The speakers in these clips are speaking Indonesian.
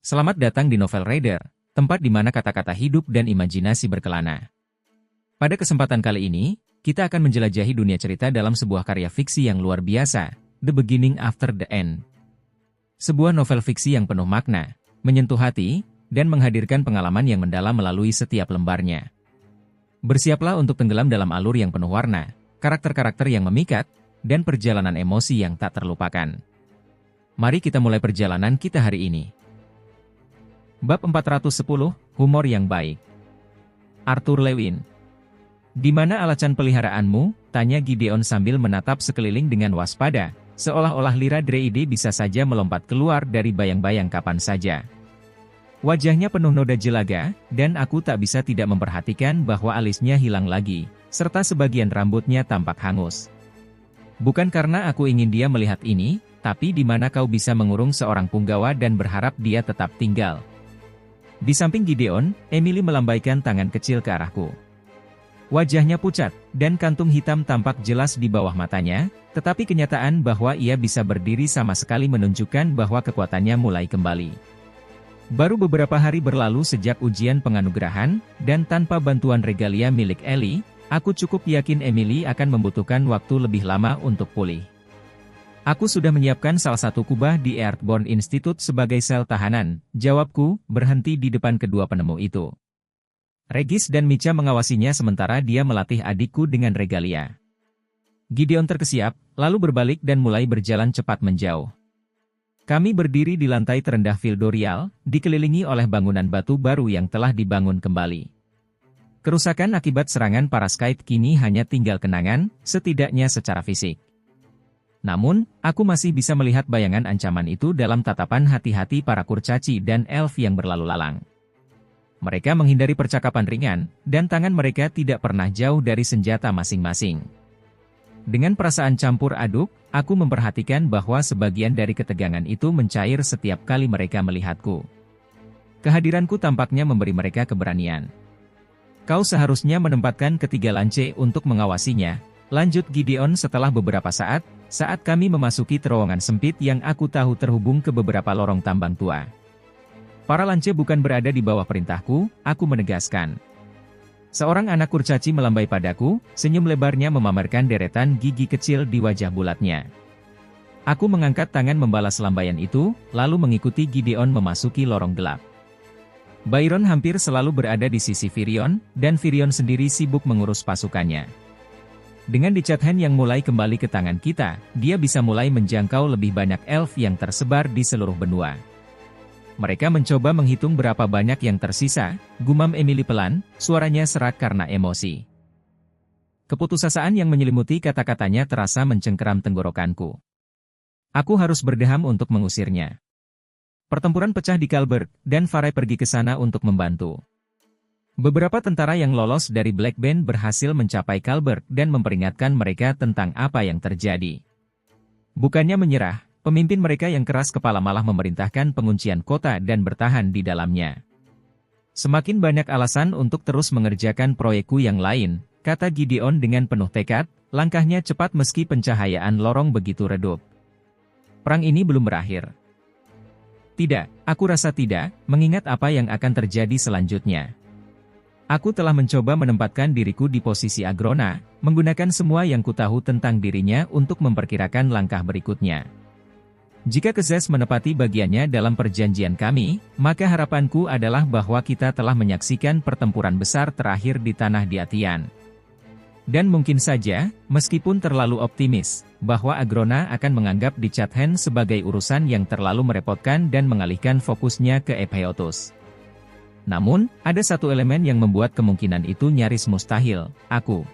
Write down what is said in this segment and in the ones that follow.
Selamat datang di Novel Reader, tempat di mana kata-kata hidup dan imajinasi berkelana. Pada kesempatan kali ini, kita akan menjelajahi dunia cerita dalam sebuah karya fiksi yang luar biasa, The Beginning After the End. Sebuah novel fiksi yang penuh makna, menyentuh hati, dan menghadirkan pengalaman yang mendalam melalui setiap lembarnya. Bersiaplah untuk tenggelam dalam alur yang penuh warna, karakter-karakter yang memikat, dan perjalanan emosi yang tak terlupakan. Mari kita mulai perjalanan kita hari ini. Bab 410, Humor yang Baik. Arthur Lewin. Di mana alacan peliharaanmu? Tanya Gideon sambil menatap sekeliling dengan waspada, seolah-olah Lyra Dreide bisa saja melompat keluar dari bayang-bayang kapan saja. Wajahnya penuh noda jelaga, dan aku tak bisa tidak memperhatikan bahwa alisnya hilang lagi, serta sebagian rambutnya tampak hangus. Bukan karena aku ingin dia melihat ini, tapi di mana kau bisa mengurung seorang punggawa dan berharap dia tetap tinggal. Di samping Gideon, Emily melambaikan tangan kecil ke arahku. Wajahnya pucat, dan kantung hitam tampak jelas di bawah matanya, tetapi kenyataan bahwa ia bisa berdiri sama sekali menunjukkan bahwa kekuatannya mulai kembali. Baru beberapa hari berlalu sejak ujian penganugerahan, dan tanpa bantuan regalia milik Ellie, aku cukup yakin Emily akan membutuhkan waktu lebih lama untuk pulih. Aku sudah menyiapkan salah satu kubah di Earthborn Institute sebagai sel tahanan, jawabku, berhenti di depan kedua penemu itu. Regis dan Micha mengawasinya sementara dia melatih adikku dengan regalia. Gideon terkesiap, lalu berbalik dan mulai berjalan cepat menjauh. Kami berdiri di lantai terendah Vildorial, dikelilingi oleh bangunan batu baru yang telah dibangun kembali. Kerusakan akibat serangan Paraskythe kini hanya tinggal kenangan, setidaknya secara fisik. Namun, aku masih bisa melihat bayangan ancaman itu dalam tatapan hati-hati para kurcaci dan elf yang berlalu lalang. Mereka menghindari percakapan ringan, dan tangan mereka tidak pernah jauh dari senjata masing-masing. Dengan perasaan campur aduk, aku memperhatikan bahwa sebagian dari ketegangan itu mencair setiap kali mereka melihatku. Kehadiranku tampaknya memberi mereka keberanian. Kau seharusnya menempatkan ketiga lance untuk mengawasinya, lanjut Gideon setelah beberapa saat kami memasuki terowongan sempit yang aku tahu terhubung ke beberapa lorong tambang tua. Para lance bukan berada di bawah perintahku, aku menegaskan. Seorang anak kurcaci melambai padaku, senyum lebarnya memamerkan deretan gigi kecil di wajah bulatnya. Aku mengangkat tangan membalas lambaian itu, lalu mengikuti Gideon memasuki lorong gelap. Byron hampir selalu berada di sisi Virion, dan Virion sendiri sibuk mengurus pasukannya. Dengan dicat hand yang mulai kembali ke tangan kita, dia bisa mulai menjangkau lebih banyak elf yang tersebar di seluruh benua. Mereka mencoba menghitung berapa banyak yang tersisa, gumam Emily pelan, suaranya serak karena emosi. Keputusasaan yang menyelimuti kata-katanya terasa mencengkeram tenggorokanku. Aku harus berdeham untuk mengusirnya. Pertempuran pecah di Kalberg, dan Farai pergi ke sana untuk membantu. Beberapa tentara yang lolos dari Black Band berhasil mencapai Kalberg dan memperingatkan mereka tentang apa yang terjadi. Bukannya menyerah, pemimpin mereka yang keras kepala malah memerintahkan penguncian kota dan bertahan di dalamnya. Semakin banyak alasan untuk terus mengerjakan proyekku yang lain, kata Gideon dengan penuh tekad, langkahnya cepat meski pencahayaan lorong begitu redup. Perang ini belum berakhir. Tidak, aku rasa tidak, mengingat apa yang akan terjadi selanjutnya. Aku telah mencoba menempatkan diriku di posisi Agrona, menggunakan semua yang kutahu tentang dirinya untuk memperkirakan langkah berikutnya. Jika Kezes menepati bagiannya dalam perjanjian kami, maka harapanku adalah bahwa kita telah menyaksikan pertempuran besar terakhir di tanah Diatian. Dan mungkin saja, meskipun terlalu optimis, bahwa Agrona akan menganggap dicat hand sebagai urusan yang terlalu merepotkan dan mengalihkan fokusnya ke Epheotus. Namun, ada satu elemen yang membuat kemungkinan itu nyaris mustahil, aku.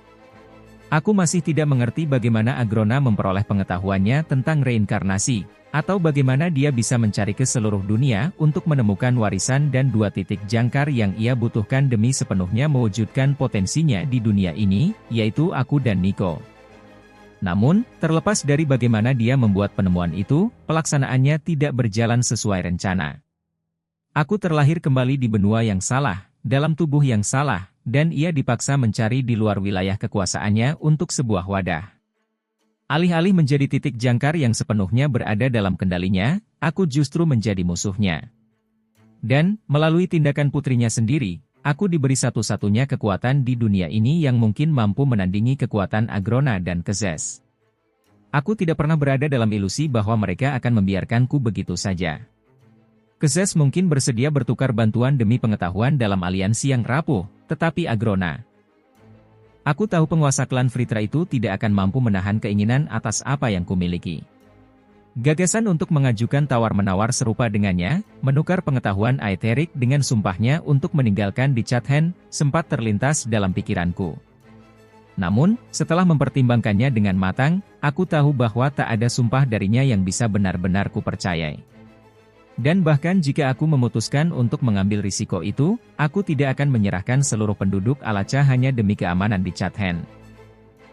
Aku masih tidak mengerti bagaimana Agrona memperoleh pengetahuannya tentang reinkarnasi, atau bagaimana dia bisa mencari ke seluruh dunia untuk menemukan warisan dan dua titik jangkar yang ia butuhkan demi sepenuhnya mewujudkan potensinya di dunia ini, yaitu aku dan Nico. Namun, terlepas dari bagaimana dia membuat penemuan itu, pelaksanaannya tidak berjalan sesuai rencana. Aku terlahir kembali di benua yang salah, dalam tubuh yang salah, dan ia dipaksa mencari di luar wilayah kekuasaannya untuk sebuah wadah. Alih-alih menjadi titik jangkar yang sepenuhnya berada dalam kendalinya, aku justru menjadi musuhnya. Dan, melalui tindakan putrinya sendiri, aku diberi satu-satunya kekuatan di dunia ini yang mungkin mampu menandingi kekuatan Agrona dan Kezes. Aku tidak pernah berada dalam ilusi bahwa mereka akan membiarkanku begitu saja. Kezes mungkin bersedia bertukar bantuan demi pengetahuan dalam aliansi yang rapuh, tetapi Agrona. Aku tahu penguasa klan Vritra itu tidak akan mampu menahan keinginan atas apa yang kumiliki. Gagasan untuk mengajukan tawar-menawar serupa dengannya, menukar pengetahuan Aetherik dengan sumpahnya untuk meninggalkan di Chathen, sempat terlintas dalam pikiranku. Namun, setelah mempertimbangkannya dengan matang, aku tahu bahwa tak ada sumpah darinya yang bisa benar-benar kupercayai. Dan bahkan jika aku memutuskan untuk mengambil risiko itu, aku tidak akan menyerahkan seluruh penduduk Alaca hanya demi keamanan di Chathen.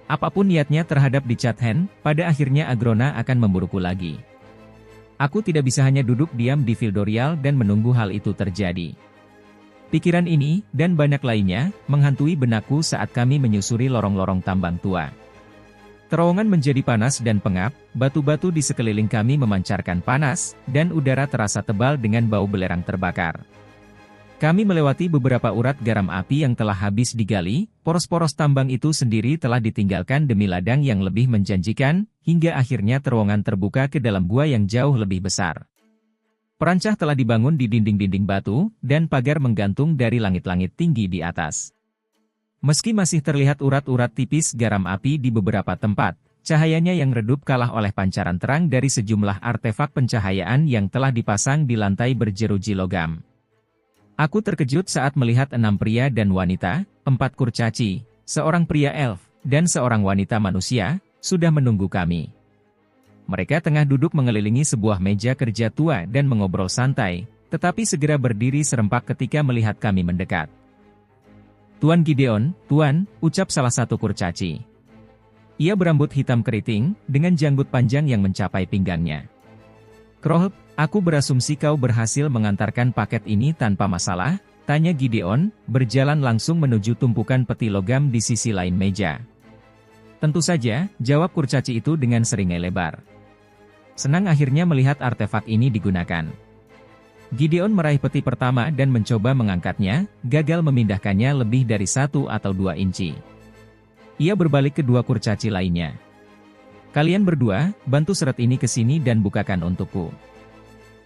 Apapun niatnya terhadap di Chathen, pada akhirnya Agrona akan memburuku lagi. Aku tidak bisa hanya duduk diam di Vildorial dan menunggu hal itu terjadi. Pikiran ini, dan banyak lainnya, menghantui benakku saat kami menyusuri lorong-lorong tambang tua. Terowongan menjadi panas dan pengap, batu-batu di sekeliling kami memancarkan panas, dan udara terasa tebal dengan bau belerang terbakar. Kami melewati beberapa urat garam api yang telah habis digali, poros-poros tambang itu sendiri telah ditinggalkan demi ladang yang lebih menjanjikan, hingga akhirnya terowongan terbuka ke dalam gua yang jauh lebih besar. Perancah telah dibangun di dinding-dinding batu, dan pagar menggantung dari langit-langit tinggi di atas. Meski masih terlihat urat-urat tipis garam api di beberapa tempat, cahayanya yang redup kalah oleh pancaran terang dari sejumlah artefak pencahayaan yang telah dipasang di lantai berjeruji logam. Aku terkejut saat melihat 6 pria dan wanita, 4 kurcaci, seorang pria elf, dan seorang wanita manusia, sudah menunggu kami. Mereka tengah duduk mengelilingi sebuah meja kerja tua dan mengobrol santai, tetapi segera berdiri serempak ketika melihat kami mendekat. "Tuan Gideon, Tuan," ucap salah satu kurcaci. Ia berambut hitam keriting, dengan janggut panjang yang mencapai pinggangnya. "Krohb, aku berasumsi kau berhasil mengantarkan paket ini tanpa masalah?" tanya Gideon, berjalan langsung menuju tumpukan peti logam di sisi lain meja. "Tentu saja," jawab kurcaci itu dengan seringai lebar. Senang akhirnya melihat artefak ini digunakan. Gideon meraih peti pertama dan mencoba mengangkatnya, gagal memindahkannya lebih dari 1 atau 2 inci. Ia berbalik ke dua kurcaci lainnya. "Kalian berdua, bantu seret ini ke sini dan bukakan untukku."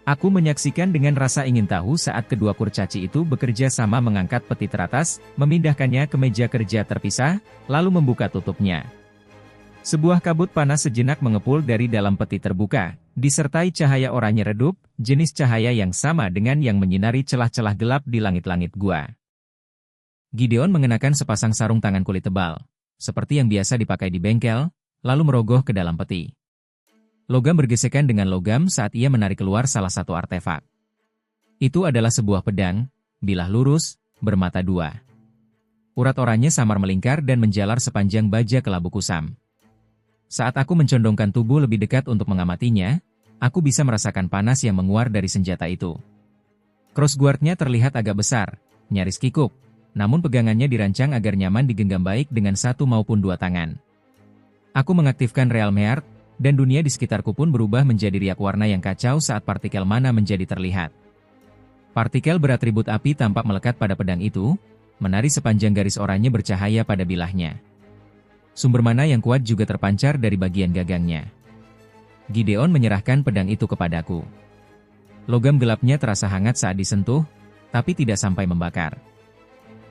Aku menyaksikan dengan rasa ingin tahu saat kedua kurcaci itu bekerja sama mengangkat peti teratas, memindahkannya ke meja kerja terpisah, lalu membuka tutupnya. Sebuah kabut panas sejenak mengepul dari dalam peti terbuka, disertai cahaya oranye redup, jenis cahaya yang sama dengan yang menyinari celah-celah gelap di langit-langit gua. Gideon mengenakan sepasang sarung tangan kulit tebal, seperti yang biasa dipakai di bengkel, lalu merogoh ke dalam peti. Logam bergesekan dengan logam saat ia menarik keluar salah satu artefak. Itu adalah sebuah pedang, bilah lurus, bermata 2. Urat oranye samar melingkar dan menjalar sepanjang baja kelabu kusam. Saat aku mencondongkan tubuh lebih dekat untuk mengamatinya, aku bisa merasakan panas yang menguar dari senjata itu. Crossguard-nya terlihat agak besar, nyaris kikuk, namun pegangannya dirancang agar nyaman digenggam baik dengan 1 maupun 2 tangan. Aku mengaktifkan Realm Heart, dan dunia di sekitarku pun berubah menjadi riak warna yang kacau saat partikel mana menjadi terlihat. Partikel beratribut api tampak melekat pada pedang itu, menari sepanjang garis oranye bercahaya pada bilahnya. Sumber mana yang kuat juga terpancar dari bagian gagangnya. Gideon menyerahkan pedang itu kepadaku. Logam gelapnya terasa hangat saat disentuh, tapi tidak sampai membakar.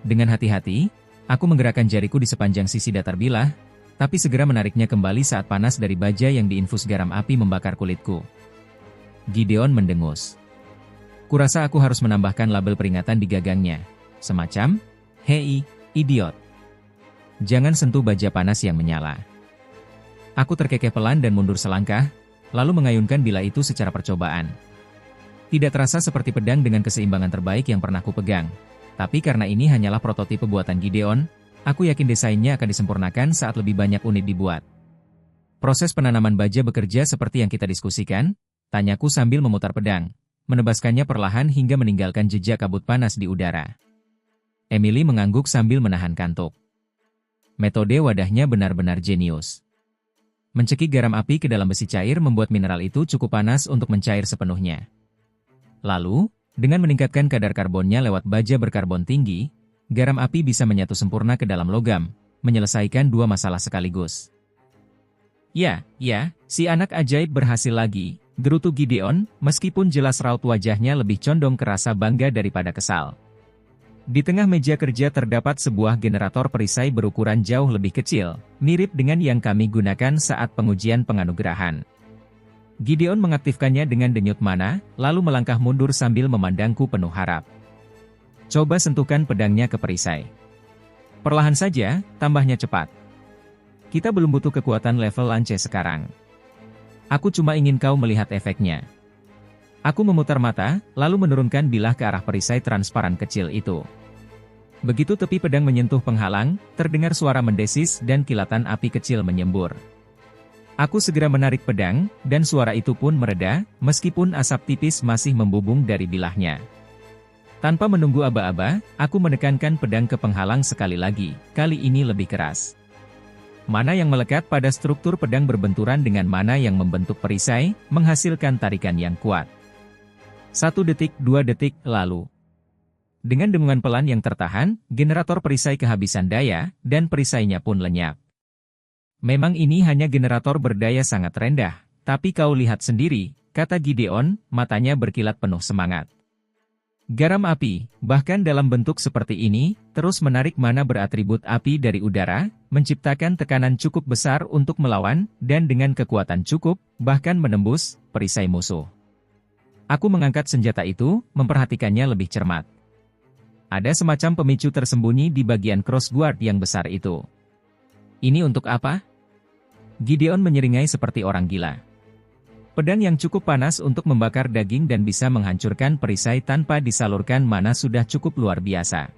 Dengan hati-hati, aku menggerakkan jariku di sepanjang sisi datar bilah, tapi segera menariknya kembali saat panas dari baja yang diinfus garam api membakar kulitku. Gideon mendengus. Kurasa aku harus menambahkan label peringatan di gagangnya, semacam, "Hei, idiot. Jangan sentuh baja panas yang menyala." Aku terkekeh pelan dan mundur selangkah, lalu mengayunkan bilah itu secara percobaan. Tidak terasa seperti pedang dengan keseimbangan terbaik yang pernah kupegang, tapi karena ini hanyalah prototipe buatan Gideon, aku yakin desainnya akan disempurnakan saat lebih banyak unit dibuat. "Proses penanaman baja bekerja seperti yang kita diskusikan?" tanyaku sambil memutar pedang, menebaskannya perlahan hingga meninggalkan jejak kabut panas di udara. Emily mengangguk sambil menahan kantuk. Metode wadahnya benar-benar jenius. Mencekik garam api ke dalam besi cair membuat mineral itu cukup panas untuk mencair sepenuhnya. Lalu, Dengan meningkatkan kadar karbonnya lewat baja berkarbon tinggi, garam api bisa menyatu sempurna ke dalam logam, menyelesaikan dua masalah sekaligus. Ya, si anak ajaib berhasil lagi, gerutu Gideon, meskipun jelas raut wajahnya lebih condong ke rasa bangga daripada kesal. Di tengah meja kerja terdapat sebuah generator perisai berukuran jauh lebih kecil, mirip dengan yang kami gunakan saat pengujian penganugerahan. Gideon mengaktifkannya dengan denyut mana, lalu melangkah mundur sambil memandangku penuh harap. Coba sentuhkan pedangnya ke perisai. Perlahan saja, tambahnya cepat. Kita belum butuh kekuatan level lance sekarang. Aku cuma ingin kau melihat efeknya. Aku memutar mata, lalu menurunkan bilah ke arah perisai transparan kecil itu. Begitu tepi pedang menyentuh penghalang, terdengar suara mendesis dan kilatan api kecil menyembur. Aku segera menarik pedang, dan suara itu pun mereda, meskipun asap tipis masih membubung dari bilahnya. Tanpa menunggu aba-aba, aku menekankan pedang ke penghalang sekali lagi, kali ini lebih keras. Mana yang melekat pada struktur pedang berbenturan dengan mana yang membentuk perisai, menghasilkan tarikan yang kuat. 1 detik, 2 detik, lalu. Dengan dengungan pelan yang tertahan, generator perisai kehabisan daya, dan perisainya pun lenyap. Memang ini hanya generator berdaya sangat rendah, tapi kau lihat sendiri, kata Gideon, matanya berkilat penuh semangat. Garam api, bahkan dalam bentuk seperti ini, terus menarik mana beratribut api dari udara, menciptakan tekanan cukup besar untuk melawan, dan dengan kekuatan cukup, bahkan menembus, perisai musuh. Aku mengangkat senjata itu, memperhatikannya lebih cermat. Ada semacam pemicu tersembunyi di bagian crossguard yang besar itu. Ini untuk apa? Gideon menyeringai seperti orang gila. Pedang yang cukup panas untuk membakar daging dan bisa menghancurkan perisai tanpa disalurkan mana sudah cukup luar biasa.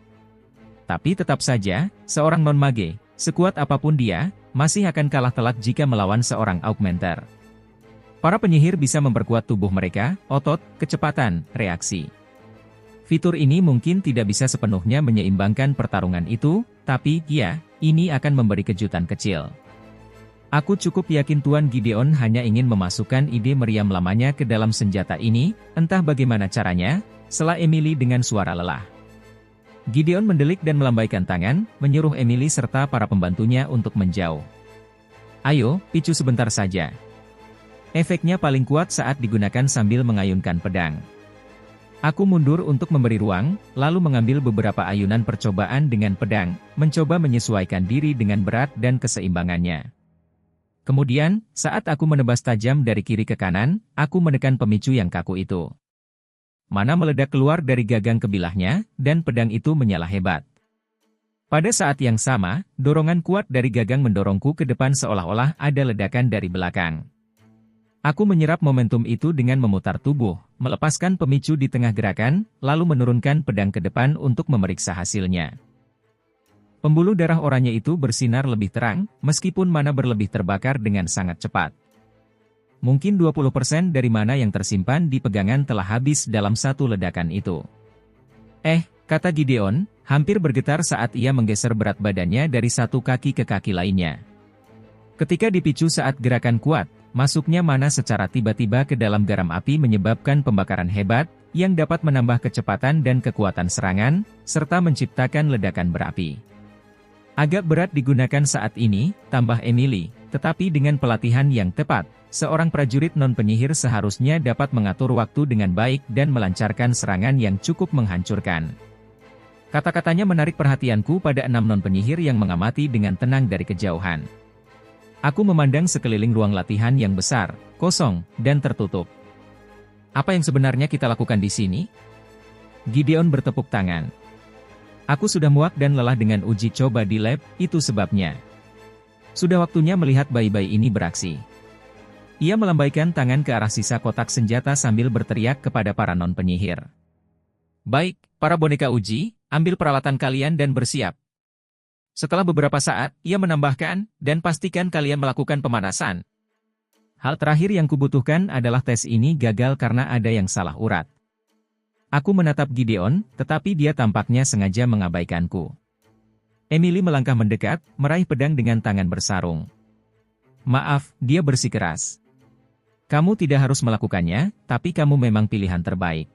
Tapi tetap saja, seorang non-mage, sekuat apapun dia, masih akan kalah telak jika melawan seorang augmenter. Para penyihir bisa memperkuat tubuh mereka, otot, kecepatan, reaksi. Fitur ini mungkin tidak bisa sepenuhnya menyeimbangkan pertarungan itu, tapi, ya, ini akan memberi kejutan kecil. Aku cukup yakin Tuan Gideon hanya ingin memasukkan ide meriam lamanya ke dalam senjata ini, entah bagaimana caranya, sela Emily dengan suara lelah. Gideon mendelik dan melambaikan tangan, menyuruh Emily serta para pembantunya untuk menjauh. Ayo, picu sebentar saja. Efeknya paling kuat saat digunakan sambil mengayunkan pedang. Aku mundur untuk memberi ruang, lalu mengambil beberapa ayunan percobaan dengan pedang, mencoba menyesuaikan diri dengan berat dan keseimbangannya. Kemudian, saat aku menebas tajam dari kiri ke kanan, aku menekan pemicu yang kaku itu. Mana meledak keluar dari gagang kebilahnya, dan pedang itu menyala hebat. Pada saat yang sama, dorongan kuat dari gagang mendorongku ke depan seolah-olah ada ledakan dari belakang. Aku menyerap momentum itu dengan memutar tubuh, melepaskan pemicu di tengah gerakan, lalu menurunkan pedang ke depan untuk memeriksa hasilnya. Pembuluh darah oranye itu bersinar lebih terang, meskipun mana berlebih terbakar dengan sangat cepat. Mungkin 20% dari mana yang tersimpan di pegangan telah habis dalam satu ledakan itu. Kata Gideon, hampir bergetar saat ia menggeser berat badannya dari satu kaki ke kaki lainnya. Ketika dipicu saat gerakan kuat, masuknya mana secara tiba-tiba ke dalam garam api menyebabkan pembakaran hebat, yang dapat menambah kecepatan dan kekuatan serangan, serta menciptakan ledakan berapi. Agak berat digunakan saat ini, tambah Emily, tetapi dengan pelatihan yang tepat, seorang prajurit non-penyihir seharusnya dapat mengatur waktu dengan baik dan melancarkan serangan yang cukup menghancurkan. Kata-katanya menarik perhatianku pada 6 non-penyihir yang mengamati dengan tenang dari kejauhan. Aku memandang sekeliling ruang latihan yang besar, kosong, dan tertutup. Apa yang sebenarnya kita lakukan di sini? Gideon bertepuk tangan. Aku sudah muak dan lelah dengan uji coba di lab, itu sebabnya. Sudah waktunya melihat bayi-bayi ini beraksi. Ia melambaikan tangan ke arah sisa kotak senjata sambil berteriak kepada para non-penyihir. Baik, para boneka uji, ambil peralatan kalian dan bersiap. Setelah beberapa saat, ia menambahkan, dan pastikan kalian melakukan pemanasan. Hal terakhir yang kubutuhkan adalah tes ini gagal karena ada yang salah urat. Aku menatap Gideon, tetapi dia tampaknya sengaja mengabaikanku. Emily melangkah mendekat, meraih pedang dengan tangan bersarung. Maaf, dia bersikeras. Kamu tidak harus melakukannya, tapi kamu memang pilihan terbaik.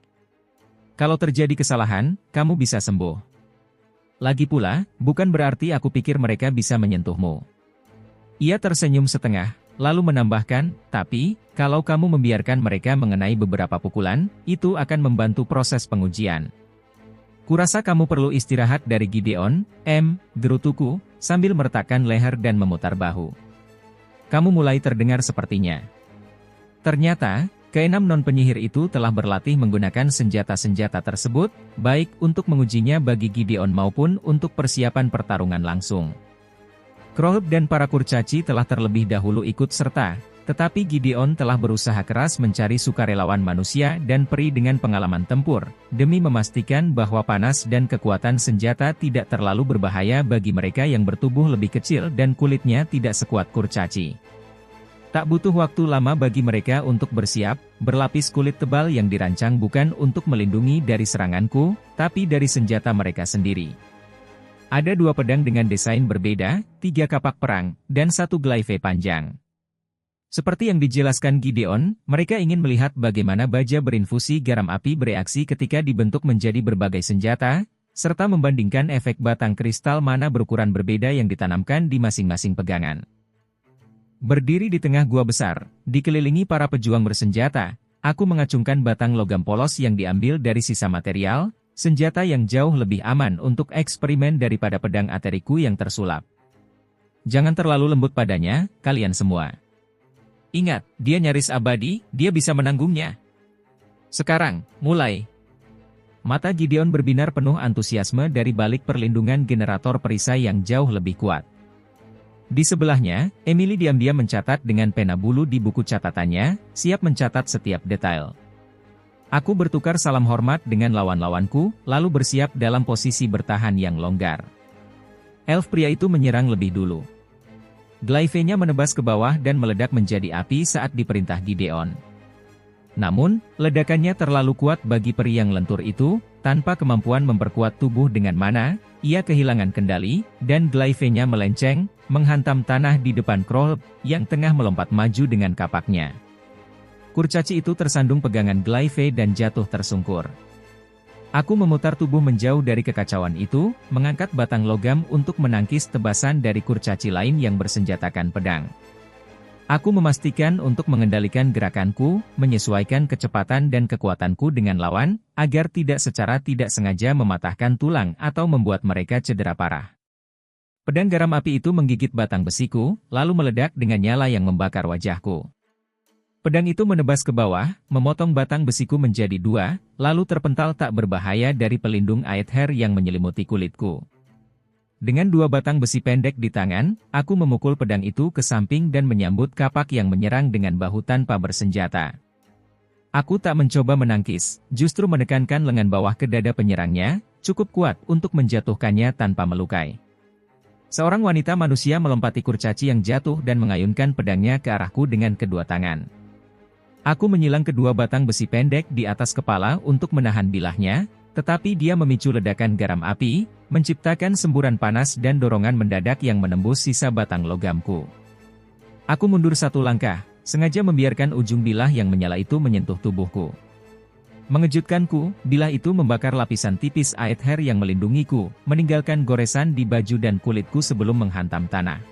Kalau terjadi kesalahan, kamu bisa sembuh. Lagi pula, bukan berarti aku pikir mereka bisa menyentuhmu. Ia tersenyum setengah, lalu menambahkan, tapi, kalau kamu membiarkan mereka mengenai beberapa pukulan, itu akan membantu proses pengujian. Kurasa kamu perlu istirahat dari Gideon, gerutuku, sambil meretakkan leher dan memutar bahu. Kamu mulai terdengar sepertinya. Ternyata, keenam non-penyihir itu telah berlatih menggunakan senjata-senjata tersebut, baik untuk mengujinya bagi Gideon maupun untuk persiapan pertarungan langsung. Krohb dan para kurcaci telah terlebih dahulu ikut serta, tetapi Gideon telah berusaha keras mencari sukarelawan manusia dan peri dengan pengalaman tempur, demi memastikan bahwa panas dan kekuatan senjata tidak terlalu berbahaya bagi mereka yang bertubuh lebih kecil dan kulitnya tidak sekuat kurcaci. Tak butuh waktu lama bagi mereka untuk bersiap, berlapis kulit tebal yang dirancang bukan untuk melindungi dari seranganku, tapi dari senjata mereka sendiri. Ada 2 pedang dengan desain berbeda, 3 kapak perang, dan 1 glaive panjang. Seperti yang dijelaskan Gideon, mereka ingin melihat bagaimana baja berinfusi garam api bereaksi ketika dibentuk menjadi berbagai senjata, serta membandingkan efek batang kristal mana berukuran berbeda yang ditanamkan di masing-masing pegangan. Berdiri di tengah gua besar, dikelilingi para pejuang bersenjata, aku mengacungkan batang logam polos yang diambil dari sisa material, senjata yang jauh lebih aman untuk eksperimen daripada pedang ateriku yang tersulap. Jangan terlalu lembut padanya, kalian semua. Ingat, dia nyaris abadi, dia bisa menanggungnya. Sekarang, mulai. Mata Gideon berbinar penuh antusiasme dari balik perlindungan generator perisai yang jauh lebih kuat. Di sebelahnya, Emily diam-diam mencatat dengan pena bulu di buku catatannya, siap mencatat setiap detail. Aku bertukar salam hormat dengan lawan-lawanku, lalu bersiap dalam posisi bertahan yang longgar. Elf pria itu menyerang lebih dulu. Glaive-nya menebas ke bawah dan meledak menjadi api saat diperintah Gideon. Namun, ledakannya terlalu kuat bagi peri yang lentur itu, tanpa kemampuan memperkuat tubuh dengan mana, ia kehilangan kendali, dan glaive-nya melenceng, menghantam tanah di depan Krohb, yang tengah melompat maju dengan kapaknya. Kurcaci itu tersandung pegangan glaive dan jatuh tersungkur. Aku memutar tubuh menjauh dari kekacauan itu, mengangkat batang logam untuk menangkis tebasan dari kurcaci lain yang bersenjatakan pedang. Aku memastikan untuk mengendalikan gerakanku, menyesuaikan kecepatan dan kekuatanku dengan lawan, agar secara tidak sengaja mematahkan tulang atau membuat mereka cedera parah. Pedang garam api itu menggigit batang besiku, lalu meledak dengan nyala yang membakar wajahku. Pedang itu menebas ke bawah, memotong batang besiku menjadi 2, lalu terpental tak berbahaya dari pelindung aether yang menyelimuti kulitku. Dengan 2 batang besi pendek di tangan, aku memukul pedang itu ke samping dan menyambut kapak yang menyerang dengan bahu tanpa bersenjata. Aku tak mencoba menangkis, justru menekankan lengan bawah ke dada penyerangnya, cukup kuat untuk menjatuhkannya tanpa melukai. Seorang wanita manusia melompati kurcaci yang jatuh dan mengayunkan pedangnya ke arahku dengan kedua tangan. Aku menyilang kedua batang besi pendek di atas kepala untuk menahan bilahnya, tetapi dia memicu ledakan garam api, menciptakan semburan panas dan dorongan mendadak yang menembus sisa batang logamku. Aku mundur 1 langkah, sengaja membiarkan ujung bilah yang menyala itu menyentuh tubuhku. Mengejutkanku, bilah itu membakar lapisan tipis aether yang melindungiku, meninggalkan goresan di baju dan kulitku sebelum menghantam tanah.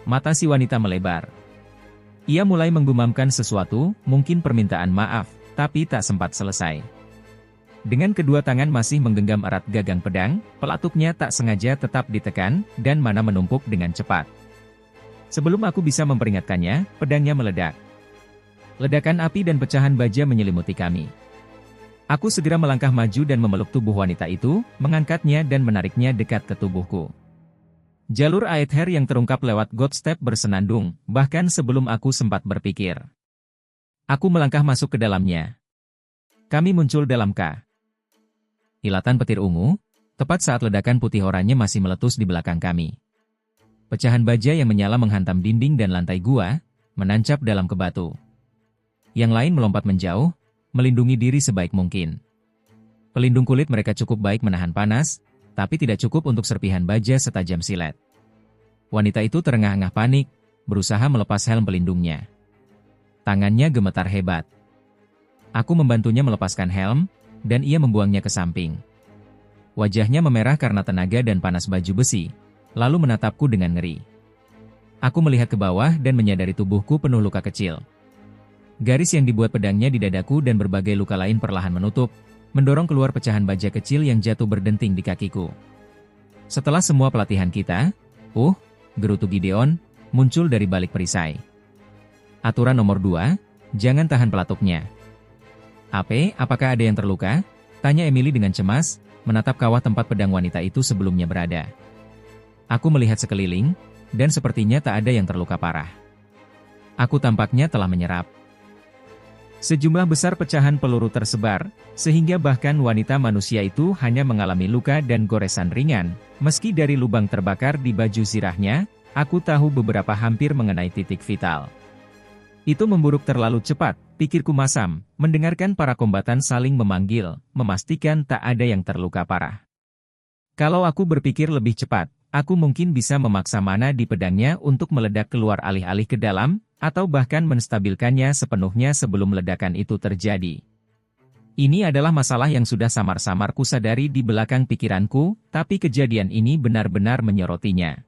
Mata si wanita melebar. Ia mulai menggumamkan sesuatu, mungkin permintaan maaf, tapi tak sempat selesai. Dengan kedua tangan masih menggenggam erat gagang pedang, pelatuknya tak sengaja tetap ditekan, dan mana menumpuk dengan cepat. Sebelum aku bisa memperingatkannya, pedangnya meledak. Ledakan api dan pecahan baja menyelimuti kami. Aku segera melangkah maju dan memeluk tubuh wanita itu, mengangkatnya dan menariknya dekat ke tubuhku. Jalur aether yang terungkap lewat Godstep bersenandung, bahkan sebelum aku sempat berpikir. Aku melangkah masuk ke dalamnya. Kami muncul dalam kilatan petir ungu, tepat saat ledakan putih oranye masih meletus di belakang kami. Pecahan baja yang menyala menghantam dinding dan lantai gua, menancap dalam ke batu. Yang lain melompat menjauh, melindungi diri sebaik mungkin. Pelindung kulit mereka cukup baik menahan panas, tapi tidak cukup untuk serpihan baja setajam silet. Wanita itu terengah-engah panik, berusaha melepas helm pelindungnya. Tangannya gemetar hebat. Aku membantunya melepaskan helm, dan ia membuangnya ke samping. Wajahnya memerah karena tenaga dan panas baju besi, lalu menatapku dengan ngeri. Aku melihat ke bawah dan menyadari tubuhku penuh luka kecil. Garis yang dibuat pedangnya di dadaku dan berbagai luka lain perlahan menutup, mendorong keluar pecahan baja kecil yang jatuh berdenting di kakiku. Setelah semua pelatihan kita, gerutu Gideon, muncul dari balik perisai. Aturan nomor 2, jangan tahan pelatuknya. Apakah ada yang terluka? Tanya Emily dengan cemas, menatap kawah tempat pedang wanita itu sebelumnya berada. Aku melihat sekeliling, dan sepertinya tak ada yang terluka parah. Aku tampaknya telah menyerap. Sejumlah besar pecahan peluru tersebar, sehingga bahkan wanita manusia itu hanya mengalami luka dan goresan ringan. Meski dari lubang terbakar di baju zirahnya, aku tahu beberapa hampir mengenai titik vital. Itu memburuk terlalu cepat, pikirku masam, mendengarkan para kombatan saling memanggil, memastikan tak ada yang terluka parah. Kalau aku berpikir lebih cepat, aku mungkin bisa memaksa mana di pedangnya untuk meledak keluar alih-alih ke dalam, atau bahkan menstabilkannya sepenuhnya sebelum ledakan itu terjadi. Ini adalah masalah yang sudah samar-samar kusadari di belakang pikiranku, tapi kejadian ini benar-benar menyorotinya.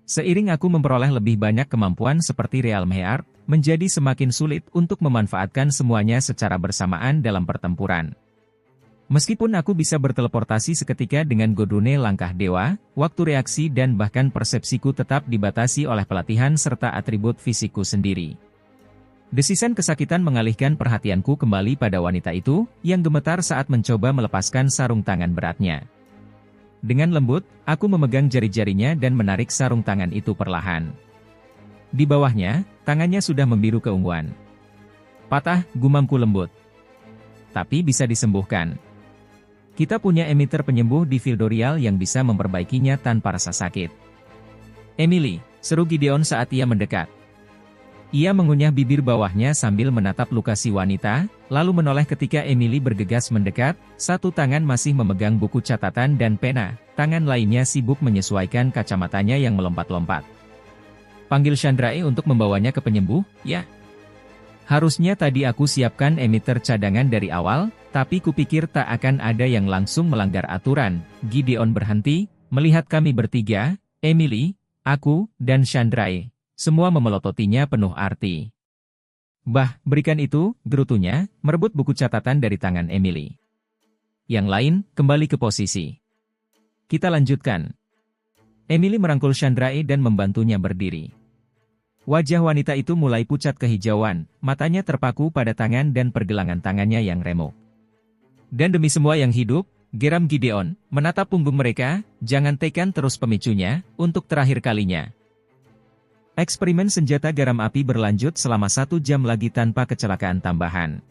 Seiring aku memperoleh lebih banyak kemampuan seperti Real Mear, menjadi semakin sulit untuk memanfaatkan semuanya secara bersamaan dalam pertempuran. Meskipun aku bisa berteleportasi seketika dengan Godune langkah dewa, waktu reaksi dan bahkan persepsiku tetap dibatasi oleh pelatihan serta atribut fisikku sendiri. Desisan kesakitan mengalihkan perhatianku kembali pada wanita itu, yang gemetar saat mencoba melepaskan sarung tangan beratnya. Dengan lembut, aku memegang jari-jarinya dan menarik sarung tangan itu perlahan. Di bawahnya, tangannya sudah membiru keunguan. Patah, gumamku lembut. Tapi bisa disembuhkan. Kita punya emitter penyembuh di Fildorial yang bisa memperbaikinya tanpa rasa sakit. Emily, seru Gideon saat ia mendekat. Ia mengunyah bibir bawahnya sambil menatap luka si wanita, lalu menoleh ketika Emily bergegas mendekat, satu tangan masih memegang buku catatan dan pena, tangan lainnya sibuk menyesuaikan kacamatanya yang melompat-lompat. Panggil Chandrae untuk membawanya ke penyembuh, ya? Harusnya tadi aku siapkan emitter cadangan dari awal, tapi kupikir tak akan ada yang langsung melanggar aturan. Gideon berhenti, melihat kami bertiga, Emily, aku, dan Chandrae. Semua memelototinya penuh arti. Berikan itu, gerutunya, merebut buku catatan dari tangan Emily. Yang lain, kembali ke posisi. Kita lanjutkan. Emily merangkul Chandrae dan membantunya berdiri. Wajah wanita itu mulai pucat kehijauan, matanya terpaku pada tangan dan pergelangan tangannya yang remuk. Dan demi semua yang hidup, geram Gideon, menatap punggung mereka, jangan tekan terus pemicunya, untuk terakhir kalinya. Eksperimen senjata garam api berlanjut selama 1 jam lagi tanpa kecelakaan tambahan.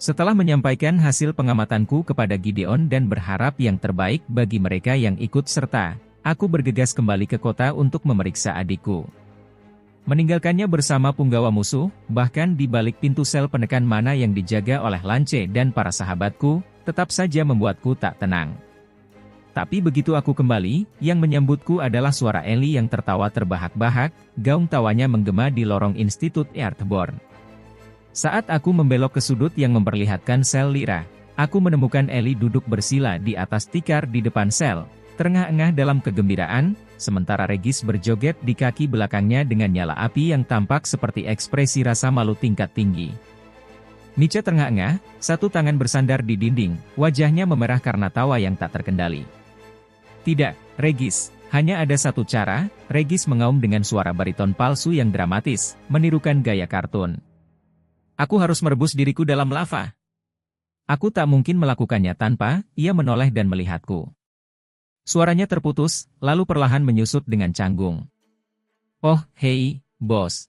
Setelah menyampaikan hasil pengamatanku kepada Gideon dan berharap yang terbaik bagi mereka yang ikut serta, aku bergegas kembali ke kota untuk memeriksa adikku. Meninggalkannya bersama punggawa musuh, bahkan di balik pintu sel penekan mana yang dijaga oleh Lance dan para sahabatku, tetap saja membuatku tak tenang. Tapi begitu aku kembali, yang menyambutku adalah suara Ellie yang tertawa terbahak-bahak, gaung tawanya menggema di lorong Institut Earthborn. Saat aku membelok ke sudut yang memperlihatkan sel Lyra, aku menemukan Ellie duduk bersila di atas tikar di depan sel, terengah-engah dalam kegembiraan, sementara Regis berjoget di kaki belakangnya dengan nyala api yang tampak seperti ekspresi rasa malu tingkat tinggi. Micha terengah-engah, satu tangan bersandar di dinding, wajahnya memerah karena tawa yang tak terkendali. Tidak, Regis, hanya ada satu cara, Regis mengaum dengan suara bariton palsu yang dramatis, menirukan gaya kartun. Aku harus merebus diriku dalam lava. Aku tak mungkin melakukannya tanpa, ia menoleh dan melihatku. Suaranya terputus, lalu perlahan menyusut dengan canggung. Oh, hei, bos.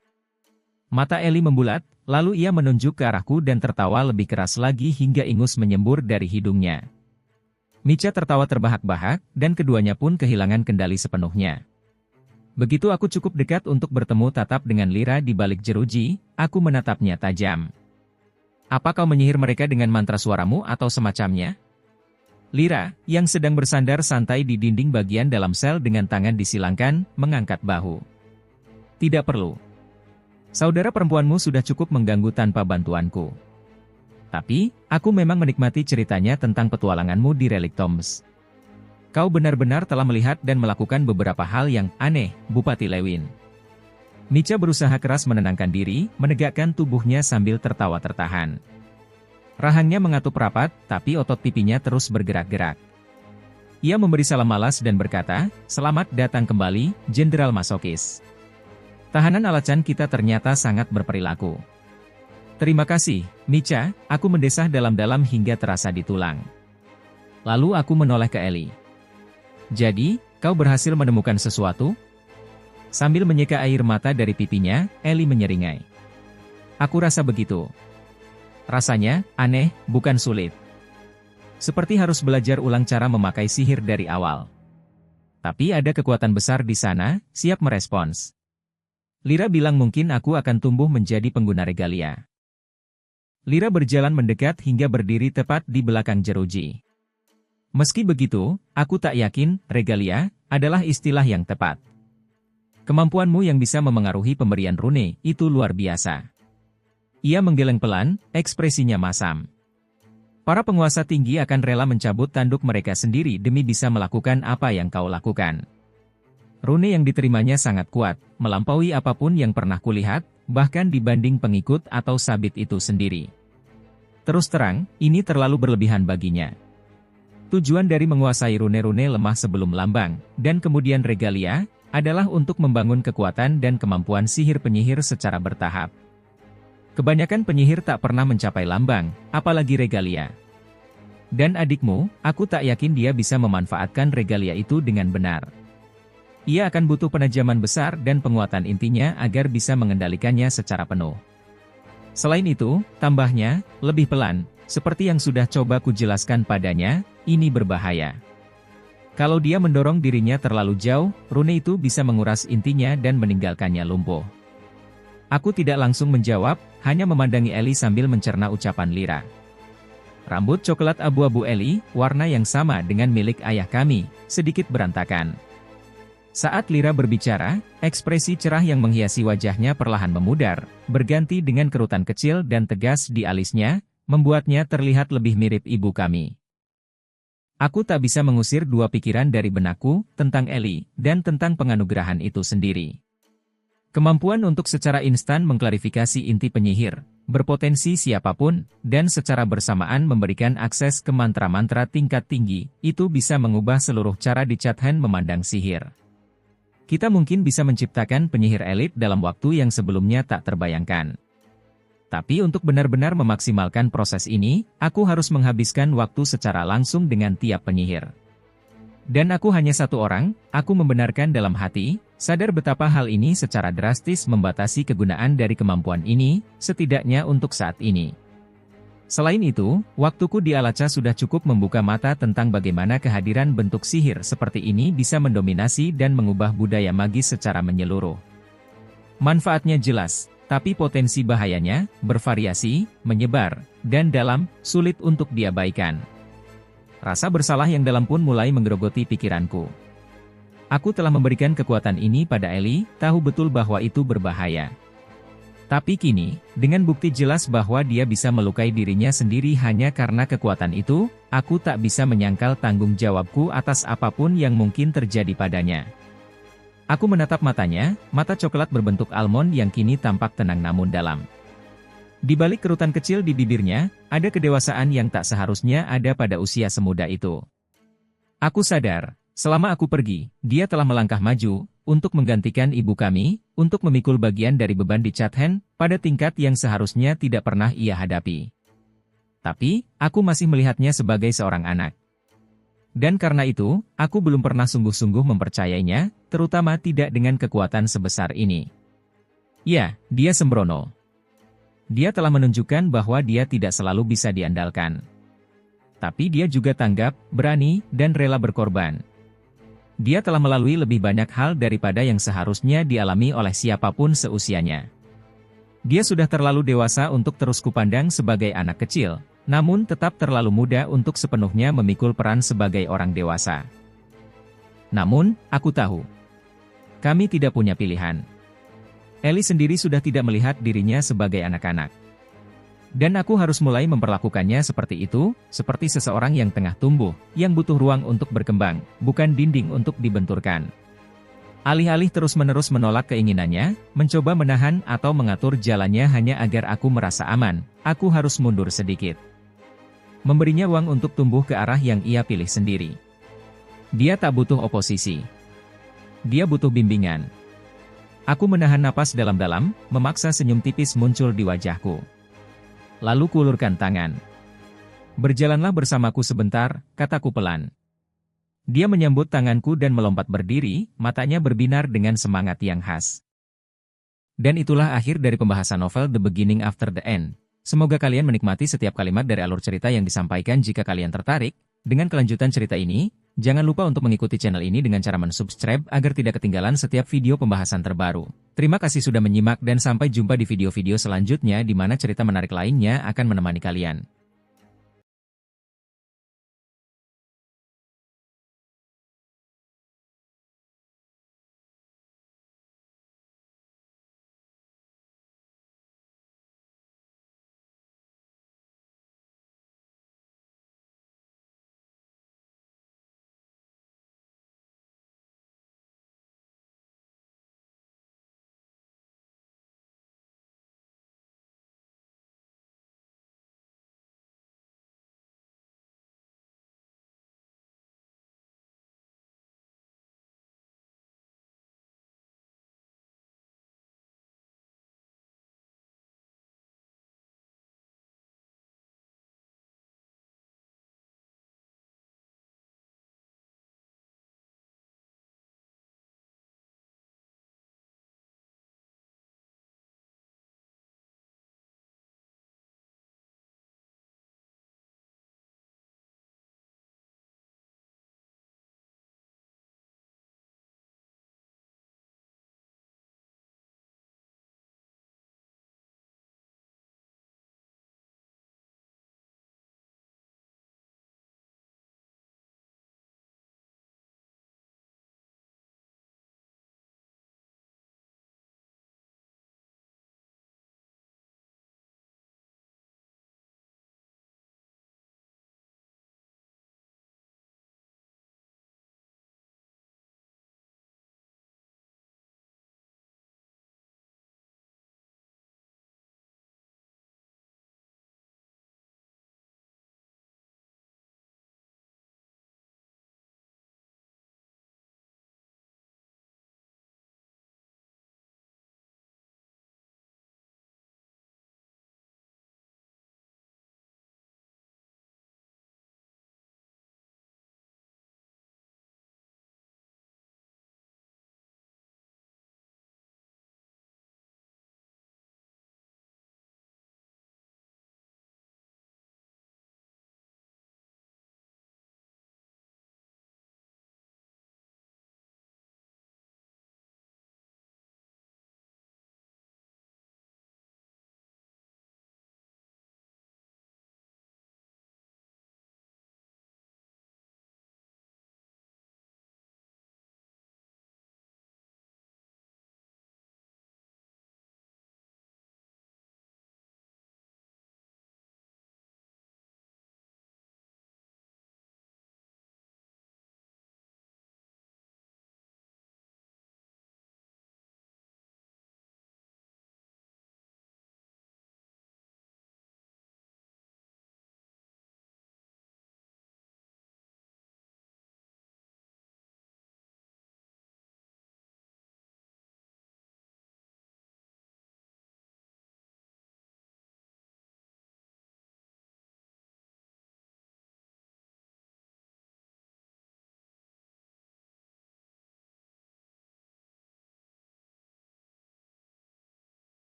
Mata Ellie membulat, lalu ia menunjuk ke arahku dan tertawa lebih keras lagi hingga ingus menyembur dari hidungnya. Micha tertawa terbahak-bahak, dan keduanya pun kehilangan kendali sepenuhnya. Begitu aku cukup dekat untuk bertemu tatap dengan Lyra di balik jeruji, aku menatapnya tajam. Apa kau menyihir mereka dengan mantra suaramu atau semacamnya? Lyra, yang sedang bersandar santai di dinding bagian dalam sel dengan tangan disilangkan, mengangkat bahu. Tidak perlu. Saudara perempuanmu sudah cukup mengganggu tanpa bantuanku. Tapi, aku memang menikmati ceritanya tentang petualanganmu di Relic Tombs. Kau benar-benar telah melihat dan melakukan beberapa hal yang aneh, Bupati Lewin. Micha berusaha keras menenangkan diri, menegakkan tubuhnya sambil tertawa tertahan. Rahangnya mengatup rapat, tapi otot pipinya terus bergerak-gerak. Ia memberi salam malas dan berkata, "Selamat datang kembali, Jenderal Masokis. Tahanan Alachan kita ternyata sangat berperilaku." "Terima kasih, Micha," aku mendesah dalam-dalam hingga terasa di tulang. Lalu aku menoleh ke Ellie. "Jadi, kau berhasil menemukan sesuatu?" Sambil menyeka air mata dari pipinya, Ellie menyeringai. "Aku rasa begitu. Rasanya, aneh, bukan sulit. Seperti harus belajar ulang cara memakai sihir dari awal. Tapi ada kekuatan besar di sana, siap merespons. Lyra bilang mungkin aku akan tumbuh menjadi pengguna regalia." Lyra berjalan mendekat hingga berdiri tepat di belakang jeruji. Meski begitu, aku tak yakin regalia adalah istilah yang tepat. Kemampuanmu yang bisa memengaruhi pemberian rune itu luar biasa. Ia menggeleng pelan, ekspresinya masam. Para penguasa tinggi akan rela mencabut tanduk mereka sendiri demi bisa melakukan apa yang kau lakukan. Rune yang diterimanya sangat kuat, melampaui apapun yang pernah kulihat, bahkan dibanding pengikut atau sabit itu sendiri. Terus terang, ini terlalu berlebihan baginya. Tujuan dari menguasai rune-rune lemah sebelum lambang, dan kemudian regalia, adalah untuk membangun kekuatan dan kemampuan sihir penyihir secara bertahap. Kebanyakan penyihir tak pernah mencapai lambang, apalagi regalia. Dan adikmu, aku tak yakin dia bisa memanfaatkan regalia itu dengan benar. Ia akan butuh penajaman besar dan penguatan intinya agar bisa mengendalikannya secara penuh. Selain itu, tambahnya, lebih pelan, seperti yang sudah coba kujelaskan padanya, ini berbahaya. Kalau dia mendorong dirinya terlalu jauh, rune itu bisa menguras intinya dan meninggalkannya lumpuh. Aku tidak langsung menjawab, hanya memandangi Ellie sambil mencerna ucapan Lyra. Rambut coklat abu-abu Ellie, warna yang sama dengan milik ayah kami, sedikit berantakan. Saat Lyra berbicara, ekspresi cerah yang menghiasi wajahnya perlahan memudar, berganti dengan kerutan kecil dan tegas di alisnya, membuatnya terlihat lebih mirip ibu kami. Aku tak bisa mengusir dua pikiran dari benakku, tentang Ellie, dan tentang penganugerahan itu sendiri. Kemampuan untuk secara instan mengklarifikasi inti penyihir, berpotensi siapapun, dan secara bersamaan memberikan akses ke mantra-mantra tingkat tinggi, itu bisa mengubah seluruh cara di Chadhan memandang sihir. Kita mungkin bisa menciptakan penyihir elit dalam waktu yang sebelumnya tak terbayangkan. Tapi untuk benar-benar memaksimalkan proses ini, aku harus menghabiskan waktu secara langsung dengan tiap penyihir. Dan aku hanya satu orang, aku membenarkan dalam hati, sadar betapa hal ini secara drastis membatasi kegunaan dari kemampuan ini, setidaknya untuk saat ini. Selain itu, waktuku di Alaca sudah cukup membuka mata tentang bagaimana kehadiran bentuk sihir seperti ini bisa mendominasi dan mengubah budaya magis secara menyeluruh. Manfaatnya jelas, tapi potensi bahayanya, bervariasi, menyebar, dan dalam, sulit untuk diabaikan. Rasa bersalah yang dalam pun mulai menggerogoti pikiranku. Aku telah memberikan kekuatan ini pada Ellie, tahu betul bahwa itu berbahaya. Tapi kini, dengan bukti jelas bahwa dia bisa melukai dirinya sendiri hanya karena kekuatan itu, aku tak bisa menyangkal tanggung jawabku atas apapun yang mungkin terjadi padanya. Aku menatap matanya, mata coklat berbentuk almond yang kini tampak tenang namun dalam. Di balik kerutan kecil di bibirnya, ada kedewasaan yang tak seharusnya ada pada usia semuda itu. Aku sadar, selama aku pergi, dia telah melangkah maju, untuk menggantikan ibu kami, untuk memikul bagian dari beban di Chadhan, pada tingkat yang seharusnya tidak pernah ia hadapi. Tapi, aku masih melihatnya sebagai seorang anak. Dan karena itu, aku belum pernah sungguh-sungguh mempercayainya, terutama tidak dengan kekuatan sebesar ini. Ya, dia sembrono. Dia telah menunjukkan bahwa dia tidak selalu bisa diandalkan. Tapi dia juga tanggap, berani, dan rela berkorban. Dia telah melalui lebih banyak hal daripada yang seharusnya dialami oleh siapapun seusianya. Dia sudah terlalu dewasa untuk terus kupandang sebagai anak kecil, namun tetap terlalu muda untuk sepenuhnya memikul peran sebagai orang dewasa. Namun, aku tahu. Kami tidak punya pilihan. Ellie sendiri sudah tidak melihat dirinya sebagai anak-anak. Dan aku harus mulai memperlakukannya seperti itu, seperti seseorang yang tengah tumbuh, yang butuh ruang untuk berkembang, bukan dinding untuk dibenturkan. Alih-alih terus-menerus menolak keinginannya, mencoba menahan atau mengatur jalannya hanya agar aku merasa aman, aku harus mundur sedikit. Memberinya ruang untuk tumbuh ke arah yang ia pilih sendiri. Dia tak butuh oposisi. Dia butuh bimbingan. Aku menahan napas dalam-dalam, memaksa senyum tipis muncul di wajahku. Lalu kuulurkan tangan. Berjalanlah bersamaku sebentar, kataku pelan. Dia menyambut tanganku dan melompat berdiri, matanya berbinar dengan semangat yang khas. Dan itulah akhir dari pembahasan novel The Beginning After the End. Semoga kalian menikmati setiap kalimat dari alur cerita yang disampaikan. Jika kalian tertarik dengan kelanjutan cerita ini, jangan lupa untuk mengikuti channel ini dengan cara mensubscribe agar tidak ketinggalan setiap video pembahasan terbaru. Terima kasih sudah menyimak dan sampai jumpa di video-video selanjutnya di mana cerita menarik lainnya akan menemani kalian.